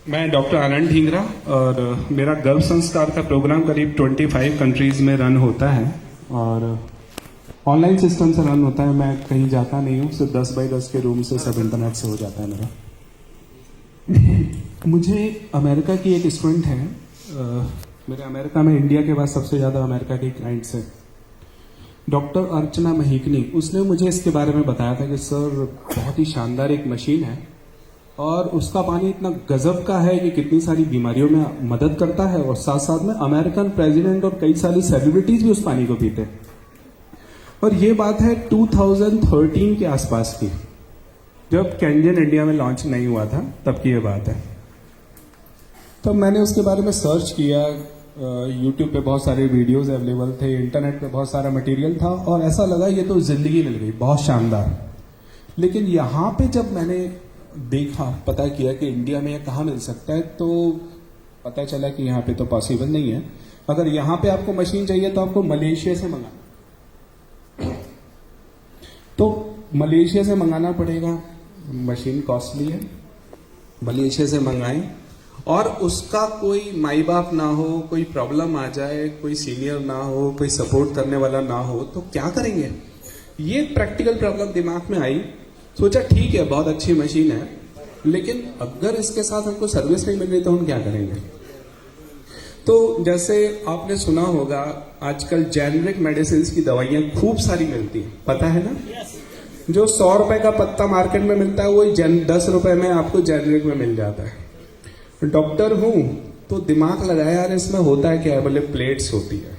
मैं डॉक्टर आनंद ढींगरा और मेरा गर्भ संस्कार का प्रोग्राम करीब 25 कंट्रीज में रन होता है और ऑनलाइन सिस्टम से रन होता है। मैं कहीं जाता नहीं हूँ, सिर्फ 10 बाई 10 के रूम से सब इंटरनेट से हो जाता है मेरा। मुझे अमेरिका की एक स्टूडेंट है, मेरे अमेरिका में इंडिया के बाद सबसे ज़्यादा अमेरिका के क्लाइंट्स है, डॉक्टर अर्चना महिकनी। उसने मुझे इसके बारे में बताया था कि सर बहुत ही शानदार एक मशीन है और उसका पानी इतना गजब का है कि कितनी सारी बीमारियों में मदद करता है और साथ साथ में अमेरिकन प्रेसिडेंट और कई सारी सेलिब्रिटीज भी उस पानी को पीते हैं। और ये बात है 2013 के आसपास की, जब कैंजन इंडिया में लॉन्च नहीं हुआ था, तब की ये बात है। तब मैंने उसके बारे में सर्च किया, यूट्यूब पे बहुत सारे वीडियोस अवेलेबल थे, इंटरनेट पे बहुत सारा मटेरियल था और ऐसा लगा ये तो जिंदगी मिल गई, बहुत शानदार। लेकिन यहाँ पे जब मैंने देखा, पता किया कि इंडिया में ये कहाँ मिल सकता है, तो पता चला कि यहाँ पे तो पॉसिबल नहीं है। अगर यहाँ पे आपको मशीन चाहिए तो आपको मलेशिया से मंगाना, तो मलेशिया से मंगाना पड़ेगा। मशीन कॉस्टली है, मलेशिया से मंगाएं और उसका कोई माई बाप ना हो, कोई प्रॉब्लम आ जाए, कोई सीनियर ना हो, कोई सपोर्ट करने वाला ना हो, तो क्या करेंगे? ये प्रैक्टिकल प्रॉब्लम दिमाग में आई। सोचा ठीक है, बहुत अच्छी मशीन है, लेकिन अगर इसके साथ हमको सर्विस नहीं मिल रही तो हम क्या करेंगे? तो जैसे आपने सुना होगा, आजकल जेनरिक मेडिसिन की दवाइयां खूब सारी मिलती हैं, पता है ना? जो 100 रुपए का पत्ता मार्केट में मिलता है, वही 10 रुपए में आपको जेनरिक में मिल जाता है। डॉक्टर हूं तो दिमाग लगाया, यार इसमें होता है क्या है? बोले प्लेट्स होती है।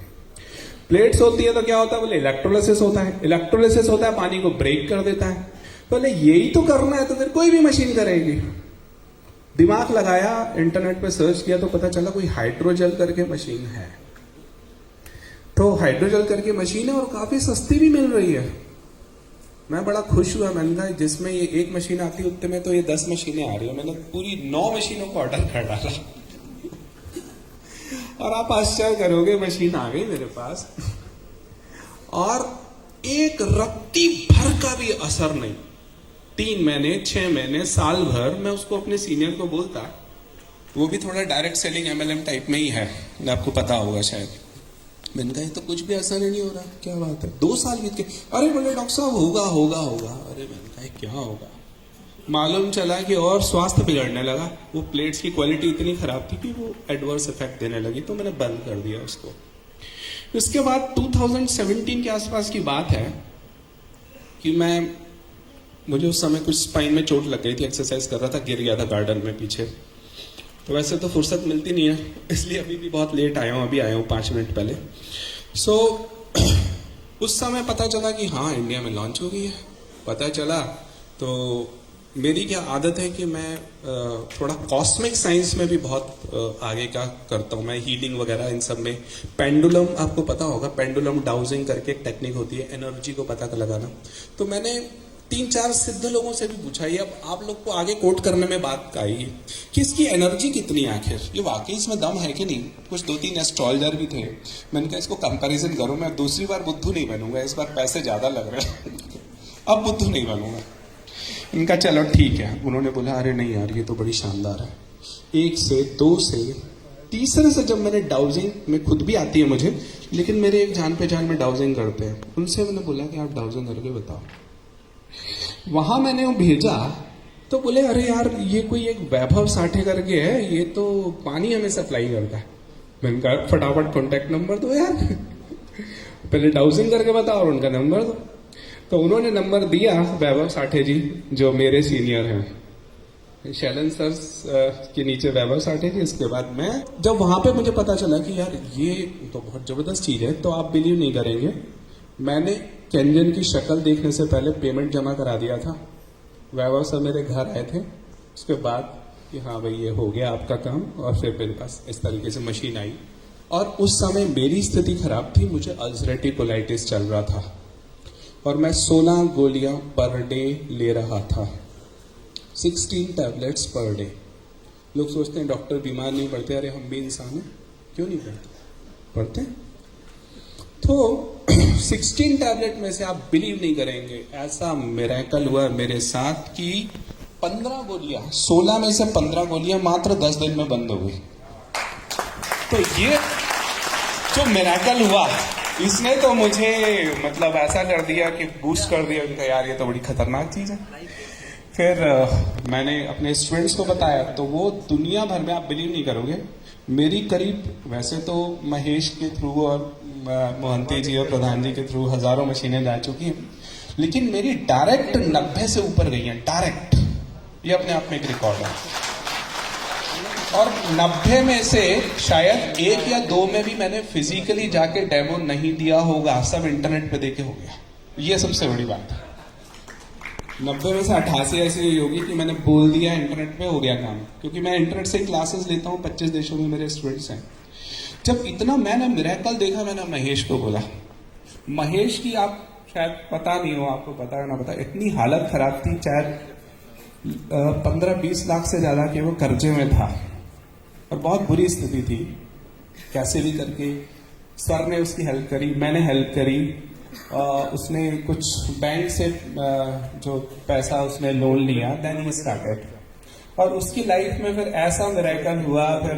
प्लेट्स होती है तो क्या होता है? बोले इलेक्ट्रोलिसिस होता है। इलेक्ट्रोलिसिस होता है, पानी को ब्रेक कर देता है। बोले यही तो करना है तो फिर कोई भी मशीन करेगी। दिमाग लगाया, इंटरनेट पे सर्च किया तो पता चला कोई हाइड्रोजेल करके मशीन है। तो हाइड्रोजेल करके मशीन है और काफी सस्ती भी मिल रही है। मैं बड़ा खुश हुआ। मैंने कहा जिसमें ये एक मशीन आती है उतने में तो ये 10 मशीनें आ रही है। मैंने पूरी 9 मशीनों को ऑर्डर कर डाला और आप आश्चर्य करोगे, मशीन आ गई मेरे पास और एक रत्ती भर का भी असर नहीं। 3 महीने, 6 महीने, साल भर मैं उसको अपने सीनियर को बोलता, वो भी थोड़ा डायरेक्ट सेलिंग MLM टाइप में ही है, आपको पता होगा शायद। मैंने कहा तो कुछ भी असर ही नहीं हो रहा, क्या बात है? 2 साल बीत के, अरे बोले डॉक्टर साहब होगा होगा होगा। अरे मैंने कहा क्या होगा? मालूम चला कि और स्वास्थ्य बिगड़ने लगा। वो प्लेट्स की क्वालिटी इतनी खराब थी कि वो एडवर्स इफेक्ट देने लगी, तो मैंने बंद कर दिया उसको। उसके बाद 2017 के आसपास की बात है कि मुझे उस समय कुछ स्पाइन में चोट लग गई थी, एक्सरसाइज कर रहा था, गिर गया था गार्डन में पीछे। तो वैसे तो फुर्सत मिलती नहीं है, इसलिए अभी भी बहुत लेट आया हूँ, अभी आया हूँ 5 मिनट पहले। उस समय पता चला कि हाँ इंडिया में लॉन्च हो गई है। पता चला तो मेरी क्या आदत है कि मैं थोड़ा कॉस्मिक साइंस में भी बहुत आगे का करता हूँ। मैं हीलिंग वगैरह इन सब में, पेंडुलम आपको पता होगा, पेंडुलम डाउजिंग करके एक टेक्निक होती है एनर्जी को पता लगाना। तो मैंने 3-4 सिद्ध लोगों से भी पूछा, ये अब आप लोग को आगे कोट करने में बात आई कि इसकी एनर्जी कितनी है आखिर, ये वाकई इसमें दम है कि नहीं। कुछ 2-3 एस्ट्रोलॉजर भी थे। मैंने कहा इसको कंपैरिजन करूं, मैं दूसरी बार बुद्धू नहीं बनूंगा, इस बार पैसे ज्यादा लग रहे हैं अब बुद्धू नहीं बनूंगा। इनका चलो ठीक है। उन्होंने बोला अरे नहीं यार ये तो बड़ी शानदार है। 1 से 2 से तीसरे से जब मैंने डाउजिंग में, खुद भी आती है मुझे, लेकिन मेरे एक जान पहचान में डाउजिंग करते हैं, उनसे मैंने बोला कि आप डाउजिंग करके बताओ। वहां मैंने वो भेजा तो बोले अरे यार ये कोई एक वैभव साठे करके है, ये तो पानी हमें सप्लाई करता है। मैंने कहा फटाफट कॉन्टेक्ट नंबर दो यार पहले डाउजिंग करके बताओ और उनका नंबर दो। तो उन्होंने नंबर दिया, वैभव साठे जी जो मेरे सीनियर हैं, शैलन सर के नीचे वैभव साठे जी। इसके बाद मैं जब वहां पे मुझे पता चला कि यार ये तो बहुत जबरदस्त चीज है, तो आप बिलीव नहीं करेंगे, मैंने कैंजन की शक्ल देखने से पहले पेमेंट जमा करा दिया था। वैभव सर मेरे घर आए थे उसके बाद कि हाँ भाई ये हो गया आपका काम, और फिर मेरे पास इस तरीके से मशीन आई। और उस समय मेरी स्थिति खराब थी, मुझे अल्सरेटिव कोलाइटिस चल रहा था और मैं 16 गोलियां पर डे ले रहा था, 16 टैबलेट्स पर डे। लोग सोचते हैं डॉक्टर बीमार नहीं पड़ते, अरे हम भी इंसान हैं, क्यों नहीं पड़ते? तो 16 टैबलेट में से आप बिलीव नहीं करेंगे, ऐसा मिरेकल हुआ मेरे साथ कि 15 गोलियां, 16 में से 15 गोलियां मात्र 10 दिन में बंद हो गई। तो ये जो मिरेकल हुआ, इसने तो मुझे मतलब ऐसा कर दिया कि बूस्ट कर दिया उनका, यार ये तो बड़ी खतरनाक चीज है। फिर मैंने अपने स्टूडेंट्स को बताया, तो वो दुनिया भर में, आप बिलीव नहीं करोगे, मेरी करीब, वैसे तो महेश के थ्रू और मोहंती जी और प्रधान जी के थ्रू हजारों मशीनें जा चुकी हैं, लेकिन मेरी डायरेक्ट 90 से ऊपर गई हैं, डायरेक्ट। ये अपने आप में एक रिकॉर्ड है। और 90 में से शायद 1 या 2 में भी मैंने फिजिकली जाके डेमो नहीं दिया होगा, सब इंटरनेट पे देखे हो गया। ये सबसे बड़ी बात है। 90 में से 88 ऐसी हुई होगी कि मैंने बोल दिया, इंटरनेट पे हो गया काम, क्योंकि मैं इंटरनेट से क्लासेस लेता हूँ, 25 देशों में मेरे स्टूडेंट्स हैं। जब इतना मैंने मिरेकल देखा, मैंने महेश को बोला, महेश की आप शायद पता नहीं हो, आपको पता है ना पता, इतनी हालत खराब थी, शायद 15-20 लाख से ज्यादा के वो कर्जे में था और बहुत बुरी स्थिति थी। कैसे भी करके सर ने उसकी हेल्प करी, मैंने हेल्प करी, उसने कुछ बैंक से जो पैसा उसने लोन लिया, देन ही स्टार्टेड। और उसकी लाइफ में फिर ऐसा मिरेकल हुआ, फिर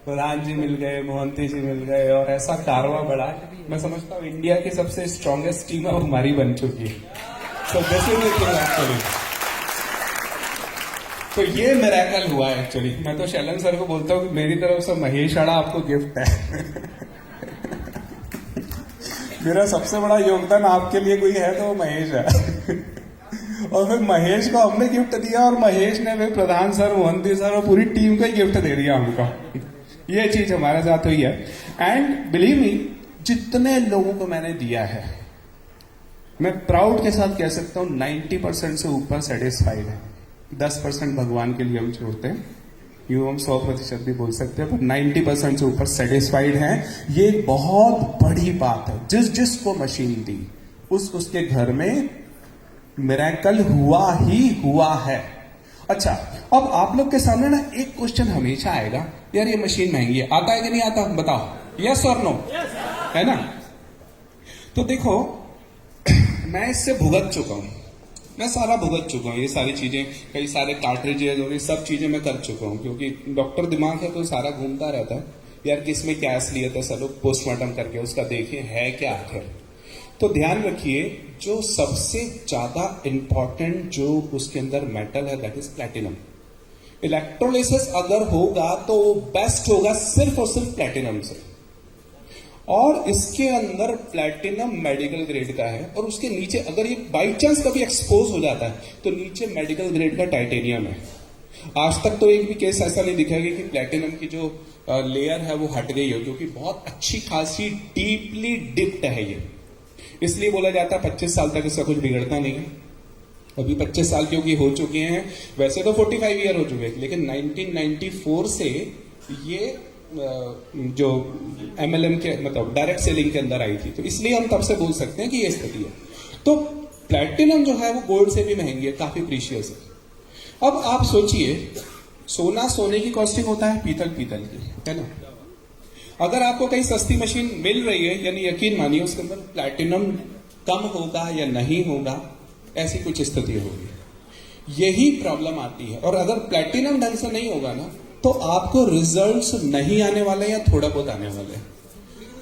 प्रधान जी मिल गए, मोहंती जी मिल गए, और ऐसा कारवा बढ़ा। मैं समझता हूँ इंडिया की सबसे स्ट्रॉन्गेस्ट टीम अब हमारी बन चुकी है। तो दिस इज एक्चुअली, तो ये मिरेकल हुआ है एक्चुअली। मैं तो शैलन सर को बोलता हूँ कि मेरी तरफ से महेश आड़ा आपको गिफ्ट है। मेरा सबसे बड़ा योगदान आपके लिए कोई है तो वो महेश है। और फिर महेश को हमने गिफ्ट दिया, और महेश ने फिर प्रधान सर, मोहंती सर और पूरी टीम को ही गिफ्ट दे दिया हमको। ये चीज हमारे साथ हुई है। एंड बिलीव मी, जितने लोगों को मैंने दिया है, मैं प्राउड के साथ कह सकता हूं 90% से ऊपर सेटिस्फाइड है। 10% भगवान के लिए हम छोड़ते हैं, यूं हम 100% भी बोल सकते हैं, पर 90% से ऊपर सेटिस्फाइड हैं। ये बहुत बड़ी बात है। जिस जिसको मशीन दी, उसके घर में मिरेकल हुआ ही हुआ है। अच्छा, अब आप लोग के सामने ना एक क्वेश्चन हमेशा आएगा, यार ये मशीन महंगी है, आता है कि नहीं आता, बताओ, यस और नो, है ना? तो देखो, मैं इससे भुगत चुका हूं, मैं सारा भुगत चुका हूँ, ये सारी चीजें, कई सारे कार्ट्रिजेज और ये सब चीजें मैं कर चुका हूँ, क्योंकि डॉक्टर दिमाग है तो सारा घूमता रहता है, यार किसमें क्या असलियत है, सब लोग पोस्टमार्टम करके उसका देखें है क्या आखिर। तो ध्यान रखिए, जो सबसे ज्यादा इंपॉर्टेंट जो उसके अंदर मेटल है, दैट इज प्लैटिनम। इलेक्ट्रोलिसिस अगर होगा तो बेस्ट होगा सिर्फ और सिर्फ प्लैटिनम से, और इसके अंदर प्लैटिनम मेडिकल ग्रेड का है, और उसके नीचे अगर ये बाई चांस कभी एक्सपोज हो जाता है तो नीचे मेडिकल ग्रेड का टाइटेनियम है। आज तक तो एक भी केस ऐसा नहीं दिखा कि प्लैटिनम की जो लेयर है वो हट गई हो, क्योंकि बहुत अच्छी खासी डीपली डिप्ड है ये। इसलिए बोला जाता है 25 साल तक इसका कुछ बिगड़ता नहीं है। अभी 25 साल क्योंकि हो चुके हैं, वैसे तो 45 ईयर हो चुके हैं, लेकिन 1994 से ये जो MLM के मतलब डायरेक्ट सेलिंग के अंदर आई थी, तो इसलिए हम तब से बोल सकते हैं कि ये स्थिति है। तो प्लैटिनम जो है वो गोल्ड से भी महंगी है, काफी प्रीशियस है। अब आप सोचिए, सोना सोने की कॉस्टिंग होता है, पीतल पीतल की, है ना? अगर आपको कहीं सस्ती मशीन मिल रही है, यानी यकीन मानिए उसके अंदर प्लैटिनम कम होगा या नहीं होगा, ऐसी कुछ स्थिति होगी। यही प्रॉब्लम आती है। और अगर प्लैटिनम ढंग से नहीं होगा ना, तो आपको रिजल्ट्स नहीं आने वाले या थोड़ा बहुत आने वाले।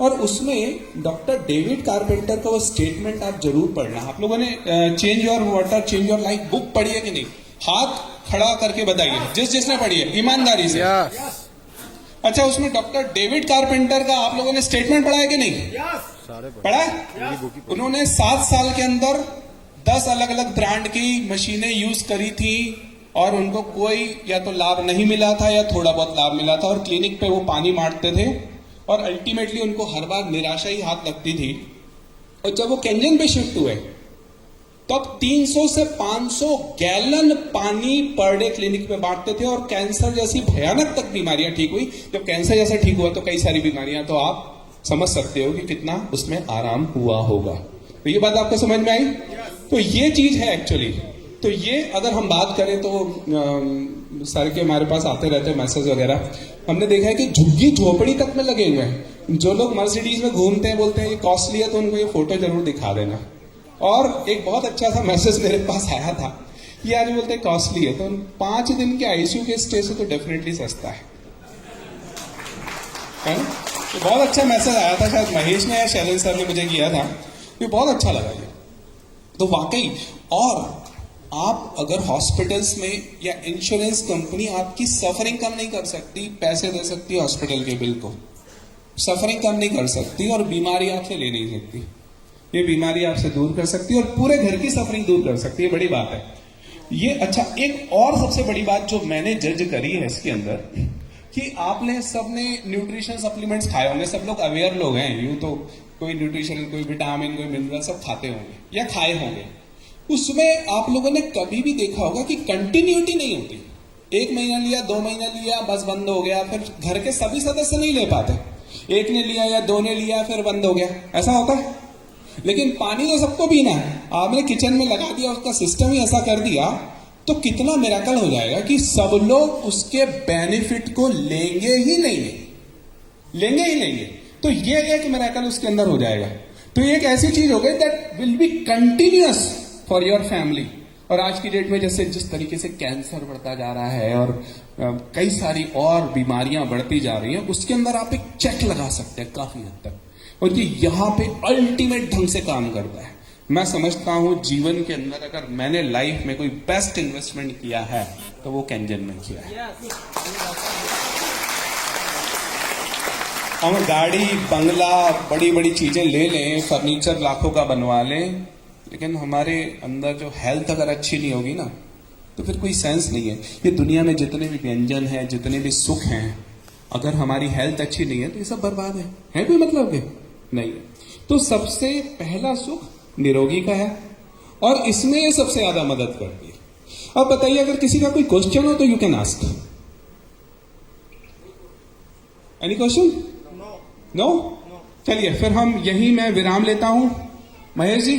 और उसमें डॉक्टर डेविड कारपेंटर का वो स्टेटमेंट आप जरूर पढ़ना। आप लोगों ने change your water change your life book पढ़ी है कि नहीं? हाथ खड़ा करके बताइए, जिसने पढ़ी है ईमानदारी से। अच्छा, उसमें डॉक्टर डेविड कारपेंटर का आप लोगों ने स्टेटमेंट पढ़ा है कि नहीं? पढ़ा है? उन्होंने 7 साल के अंदर 10 अलग अलग ब्रांड की मशीनें यूज करी थी, और उनको कोई या तो लाभ नहीं मिला था या थोड़ा बहुत लाभ मिला था, और क्लिनिक पे वो पानी मारते थे, और अल्टीमेटली उनको हर बार निराशा ही हाथ लगती थी। और जब वो केंजन पे शिफ्ट हुए, तो अब 300 से 500 गैलन पानी पर डे क्लिनिक में बांटते थे, और कैंसर जैसी भयानक तक बीमारियां ठीक हुई। जब कैंसर जैसा ठीक हुआ तो कई सारी बीमारियां, तो आप समझ सकते हो कि कितना उसमें आराम हुआ होगा। तो ये बात आपको समझ में आई? तो ये चीज है एक्चुअली। तो ये अगर हम बात करें तो सर के हमारे पास आते रहते हैं मैसेज वगैरह, हमने देखा है कि झुग्गी झोपड़ी तक में लगे हुए हैं। जो लोग मर्सिडीज में घूमते हैं, बोलते हैं ये कॉस्टली है, तो उनको ये फोटो जरूर दिखा देना। और एक बहुत अच्छा सा मैसेज मेरे पास आया था ये आज बोलते हैं कॉस्टली है, तो 5 दिन के आईसीयू के स्टे से तो डेफिनेटली सस्ता है ना? तो बहुत अच्छा मैसेज आया था, शायद महेश ने या शैलेंद्र सर ने मुझे किया था, ये बहुत अच्छा लगा ये। तो वाकई, और आप अगर हॉस्पिटल्स में या इंश्योरेंस कंपनी आपकी सफरिंग कम नहीं कर सकती, पैसे दे सकती है हॉस्पिटल के बिल को, सफरिंग कम नहीं कर सकती और बीमारी आपसे ले नहीं सकती। ये बीमारी आपसे दूर कर सकती है और पूरे घर की सफरिंग दूर कर सकती है, बड़ी बात है ये। अच्छा, एक और सबसे बड़ी बात जो मैंने जज करी है इसके अंदर, कि आपने सबने न्यूट्रिशन सप्लीमेंट्स खाए होंगे, सब लोग अवेयर लोग हैं, यूं तो कोई न्यूट्रिशन, कोई विटामिन, कोई मिनरल सब खाते होंगे या खाए होंगे। उसमें आप लोगों ने कभी भी देखा होगा कि कंटिन्यूटी नहीं होती। 1 महीना लिया, 2 महीना लिया, बस बंद हो गया, फिर घर के सभी सदस्य नहीं ले पाते। एक ने लिया या 2 ने लिया, फिर बंद हो गया, ऐसा होता है। लेकिन पानी तो सबको पीना है, आपने किचन में लगा दिया, उसका सिस्टम ही ऐसा कर दिया, तो कितना मिरेकल हो जाएगा कि सब लोग उसके बेनिफिट को लेंगे ही लेंगे, लेंगे ही लेंगे। तो ये एक मिरेकल उसके अंदर हो जाएगा। तो ये एक ऐसी चीज हो गई that will be continuous for your family. और आज की डेट में जैसे जिस तरीके से कैंसर बढ़ता जा रहा है और कई सारी और बीमारियां बढ़ती जा रही हैं, उसके अंदर आप एक चेक लगा सकते हैं काफी हद तक, और ये यहां पे अल्टीमेट ढंग से काम करता है। मैं समझता हूं जीवन के अंदर अगर मैंने लाइफ में कोई बेस्ट इन्वेस्टमेंट किया है तो वो कैंजन में किया है। हम गाड़ी, बंगला, बड़ी बड़ी चीजें ले लें, फर्नीचर लाखों का बनवा लें, लेकिन हमारे अंदर जो हेल्थ अगर अच्छी नहीं होगी ना, तो फिर कोई सेंस नहीं है। ये दुनिया में जितने भी व्यंजन हैं, जितने भी सुख हैं, अगर हमारी हेल्थ अच्छी नहीं है तो ये सब बर्बाद है कोई मतलब के नहीं। तो सबसे पहला सुख निरोगी का है और इसमें ये सबसे ज्यादा मदद करती है। अब बताइए, अगर किसी का कोई क्वेश्चन हो तो you can ask. Any question? No? चलिए फिर हम यही मैं विराम लेता हूं। महेश जी।